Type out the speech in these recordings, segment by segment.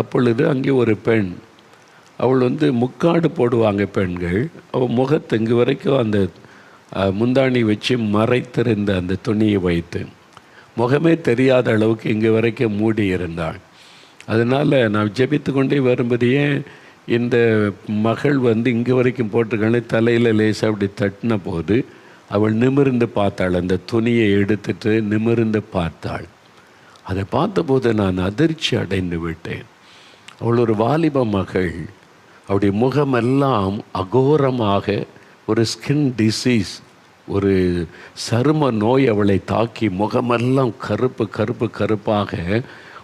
அப்பொழுது அங்கே ஒரு பெண், அவள் முக்காடு போடுவாங்க பெண்கள். அவள் முகத்தை இங்கு வரைக்கும் அந்த முந்தாணி வச்சு மறைத்திருந்த அந்த துணியை வைத்து முகமே தெரியாத அளவுக்கு இங்கே வரைக்கும் மூடி இருந்தாள். அதனால் நான் ஜெபித்து கொண்டே வரும்போதே இந்த மகள் இங்கே வரைக்கும் போட்டிருக்காங்க. தலையில் லேசாக அப்படி தட்டின போது அவள் நிமிர்ந்து பார்த்தாள். அந்த துணியை எடுத்துட்டு நிமிர்ந்து பார்த்தாள். அதை பார்த்தபோது நான் அதிர்ச்சி அடைந்து விட்டேன். அவள் ஒரு வாலிப மகள். அவளுடைய முகமெல்லாம் அகோரமாக ஒரு ஸ்கின் டிசீஸ், ஒரு சரும நோய் அவளை தாக்கி முகமெல்லாம் கருப்பு கருப்பு கருப்பாக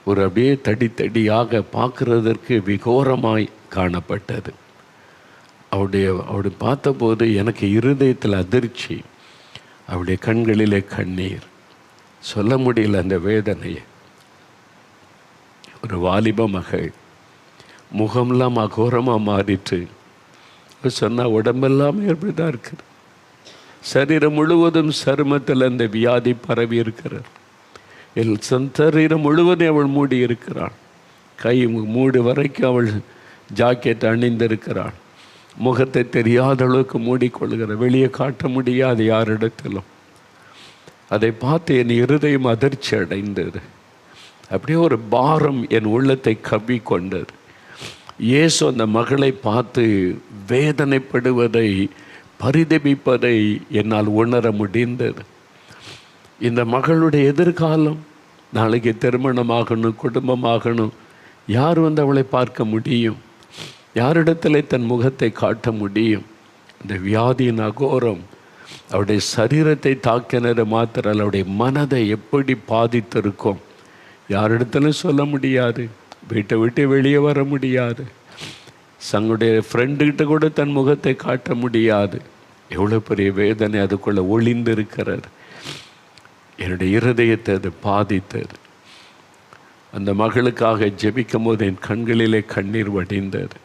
ஒரு அப்படியே தடியாக பார்க்குறதற்கு விகோரமாய் காணப்பட்டது. அவளுடைய பார்த்தபோது எனக்கு இருதயத்தில் அதிர்ச்சி, அவளுடைய கண்களிலே கண்ணீர், சொல்ல முடியல அந்த வேதனையை. ஒரு வாலிப மகள், முகம்லாம் அகோரமாக மாறிட்டு சொன்னால் உடம்பெல்லாம் எப்படி தான் இருக்குது, சரீரம் முழுவதும் சருமத்தில் அந்த வியாதி பரவி இருக்கிறார். சரீரம் முழுவதும் அவள் மூடி இருக்கிறாள். கை மூடு வரைக்கும் அவள் ஜாக்கெட் அணிந்திருக்கிறாள். முகத்தை தெரியாத அளவுக்கு மூடிக்கொள்கிறார். வெளியே காட்ட முடியாது யாரிடத்திலும். அதை பார்த்து என் இருதயம் அதிர்ச்சி அடைந்தது. அப்படியே ஒரு பாரம் என் உள்ளத்தை கவ்வி கொண்டது. இயேசு அந்த மகளை பார்த்து வேதனைப்படுவதை, பரிதபிப்பதை என்னால் உணர முடிந்தது. இந்த மகளுடைய எதிர்காலம், நாளைக்கு திருமணமாகணும், குடும்பமாகணும், யார் அவளை பார்க்க முடியும்? யாரிடத்தில் தன் முகத்தை காட்ட முடியும்? இந்த வியாதியின் அகோரம் அவருடைய சரீரத்தை தாக்கினது மாத்திரம் அவருடைய மனதை எப்படி பாதித்திருக்கும் யாரிடத்திலும் சொல்ல முடியாது. வீட்டை விட்டு வெளியே வர முடியாது. தன்னுடைய ஃப்ரெண்டுக்கிட்ட கூட தன் முகத்தை காட்ட முடியாது. எவ்வளோ பெரிய வேதனை அதுக்குள்ளே ஒளிந்திருக்கிறது. என்னுடைய இருதயத்தை அது பாதித்தது. அந்த மகளுக்காக ஜெபிக்கும் போது என் கண்களிலே கண்ணீர் வடிந்தது.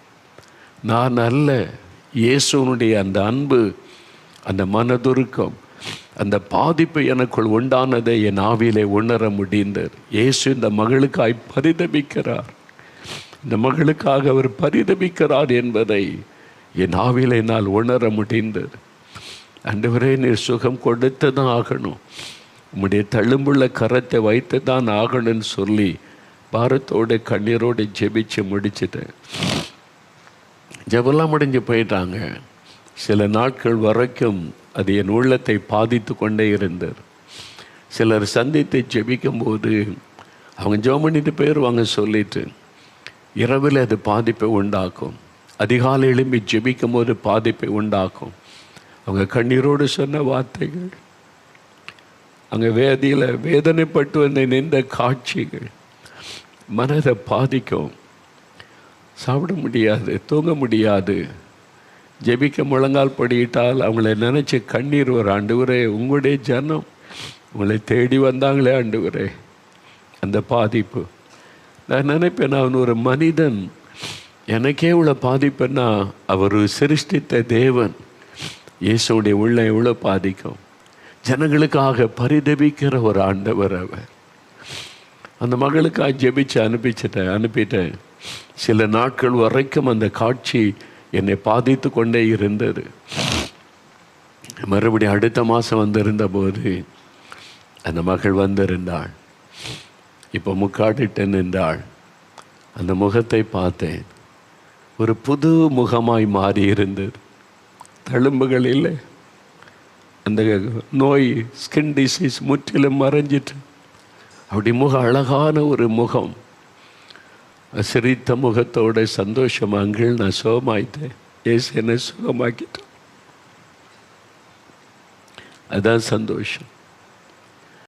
நான் அல்ல, இயேசுனுடைய அந்த அன்பு, அந்த மனதுருக்கம், அந்த பாதிப்பு எனக்குள் உண்டானதை என் ஆவியிலே உணர முடிந்தது. இயேசு இந்த மகளுக்காய் பரிதபிக்கிறார். இந்த மகளுக்காக அவர் பரிதபிக்கிறார் என்பதை என் ஆவியிலே என்னால் உணர முடிந்தது. ஆண்டவரே, நீர் சுகம் கொடுத்து தான் ஆகணும், உம்முடைய தழும்புள்ள கரத்தை வைத்து தான் ஆகணும்னு சொல்லி பாரத்தோடு கண்ணீரோடு ஜெபிச்சு முடிச்சிட்டேன். ஜெபெல்லாம் முடிஞ்சு போயிட்டாங்க. சில நாட்கள் வரைக்கும் அது என் உள்ளத்தை பாதித்து கொண்டே இருந்தது. சிலர் சந்தித்து ஜெபிக்கும்போது அவங்க ஜெபம் பண்ணிட்டு போயிடுவாங்க சொல்லிட்டு, இரவில் அது பாதிப்பை உண்டாக்கும். அதிகாலை எழும்பி ஜெபிக்கும் போது பாதிப்பை உண்டாக்கும். அவங்க கண்ணீரோடு சொன்ன வார்த்தைகள், அங்கே வேதனைப்பட்டு வந்த நின்ற காட்சிகள் மனதை பாதிக்கும். சாப்பிட முடியாது, தூங்க முடியாது. ஜெபிக்க முழங்கால் படியிட்டால் அவங்கள நினச்சி கண்ணீர் வரும். ஆண்டவரே, உங்களுடைய ஜனம் உங்களை தேடி வந்தாங்களே ஆண்டவரே. அந்த பாதிப்பு நான் நினைப்பேன், அவன் ஒரு மனிதன், எனக்கே இவ்வளோ பாதிப்புன்னா அவர் சிருஷ்டித்த தேவன் இயேசுடைய உள்ள எவ்வளோ பாதிக்கும். ஜனங்களுக்காக பரிதபிக்கிற ஒரு ஆண்டவர் அவர். அந்த மகளுக்காக ஜெபிச்சு அனுப்பிட்டேன். சில நாட்கள் வரைக்கும் அந்த காட்சி என்னை பாதித்து கொண்டே இருந்தது. மறுபடியும் அடுத்த மாதம் வந்திருந்த போது அந்த மகள் வந்திருந்தாள். இப்போ முக்காடிட்டு நின்றாள். அந்த முகத்தை பார்த்தேன், ஒரு புது முகமாய் மாறி இருந்தது. தழும்புகள் இல்லை, அந்த நோய் ஸ்கின் டிசீஸ் முற்றிலும் மறைஞ்சிட்டு அப்படி அழகான ஒரு முகம், சிரித்த முகத்தோட சந்தோஷமாங்கள் நான் சுகமாயிட்டேன். ஏசு என்னை சுகமாக்கிட்டேன். அதான் சந்தோஷம்.